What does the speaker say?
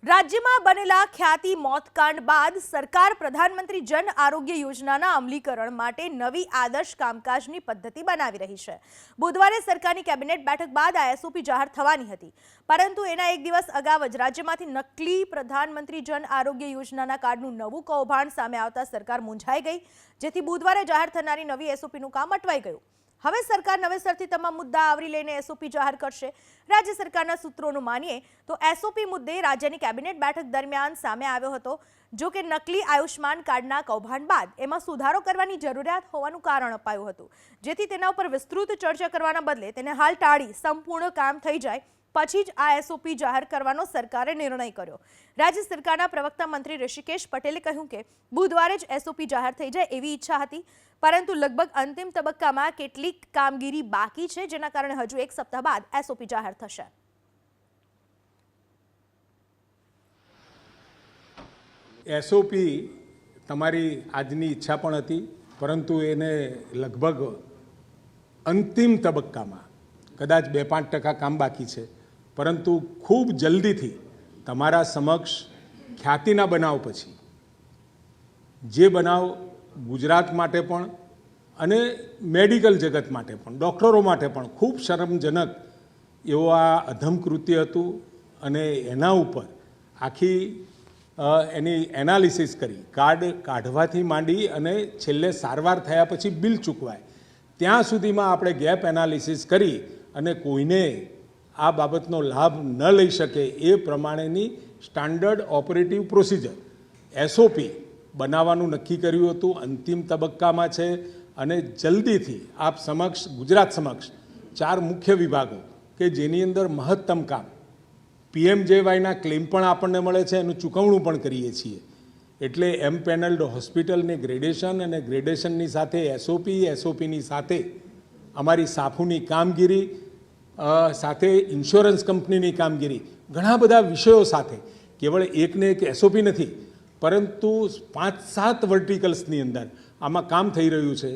રાજ્યમાં બનેલા ખ્યાતિ મોતકાંડ બાદ સરકાર પ્રધાનમંત્રી જન આરોગ્ય યોજનાના અમલીકરણ માટે નવી આદર્શ કામકાજની પદ્ધતિ બનાવી રહી છે। બુધવારે સરકારની કેબિનેટ બેઠક બાદ આ એસઓપી જાહેર થવાની હતી, પરંતુ એના એક દિવસ અગાઉ જ રાજ્યમાંથી નકલી પ્રધાનમંત્રી જન આરોગ્ય યોજનાના કાર્ડનું નવું કૌભાંડ સામે આવતા સરકાર મૂંઝાઈ ગઈ, જેથી બુધવારે જાહેર થનારી નવી એસઓપીનું કામ અટવાઈ ગયું। હવે સરકાર નવેસરથી તમામ મુદ્દા આવરી લઈને એસઓપી જાહેર કરશે। રાજ્ય સરકારના સૂત્રોનું માનીએ તો એસઓપી મુદ્દે રાજ્યની કેબિનેટ બેઠક દરમિયાન સામે આવ્યો હતો, જો કે નકલી આયુષ્માન કાર્ડના કૌભાંડ બાદ એમાં સુધારો કરવાની જરૂરિયાત હોવાનું કારણ અપાયું હતું, જેથી તેના ઉપર વિસ્તૃત ચર્ચા કરવાના બદલે તેને હાલ ટાળી સંપૂર્ણ કામ થઈ જાય પછી જ આ એસઓપી જાહેર કરવાનો સરકારે નિર્ણય કર્યો। રાજ્ય સરકારના પ્રવક્તા મંત્રી ઋષિકેશ પટેલે કહ્યું કે બુધવારે જ એસઓપી જાહેર થઈ જાય એવી ઈચ્છા હતી, પરંતુ લગભગ અંતિમ તબક્કામાં કેટલીક કામગીરી બાકી છે, જેના કારણે હજુ એક સપ્તાહ બાદ એસઓપી જાહેર થશે। એસઓપી તમારી આજની ઈચ્છા પણ હતી, પરંતુ એને લગભગ અંતિમ તબક્કામાં કદાચ 2-5% કામ બાકી છે, પરંતુ ખૂબ જલ્દીથી તમારા સમક્ષ ખ્યાતિના બનાવ પછી જે બનાવ ગુજરાત માટે પણ અને મેડિકલ જગત માટે પણ ડૉક્ટરો માટે પણ ખૂબ શરમજનક એવો આ અધમ કૃત્ય હતું, અને એના ઉપર આખી એની એનાલિસિસ કરી કાર્ડ કાઢવાથી માંડી અને છેલ્લે સારવાર થયા પછી બિલ ચૂકવાય ત્યાં સુધીમાં આપણે ગેપ એનાલિસિસ કરી અને કોઈને આ બાબતનો લાભ ન લઈ શકે એ પ્રમાણેની સ્ટાન્ડર્ડ ઓપરેટિવ પ્રોસિજર એસઓપી બનાવવાનું નક્કી કર્યું હતું। અંતિમ તબક્કામાં છે અને જલ્દીથી આપ સમક્ષ ગુજરાત સમક્ષ 4 મુખ્ય વિભાગો કે જેની અંદર મહત્તમ કામ પીએમજેવાયના ક્લેમ પણ આપણને મળે છે, એનું ચૂકવણું પણ કરીએ છીએ, એટલે એમપેનલ્ડ હોસ્પિટલની ગ્રેડેશન અને ગ્રેડેશનની સાથે એસઓપીની સાથે અમારી સાફુની કામગીરી સાથે ઇન્સ્યોરન્સ કંપનીની કામગીરી, ઘણા બધા વિષયો સાથે કેવળ એકને એક એસઓપી નથી, પરંતુ 5-7 વર્ટિકલ્સની અંદર આમાં કામ થઈ રહ્યું છે।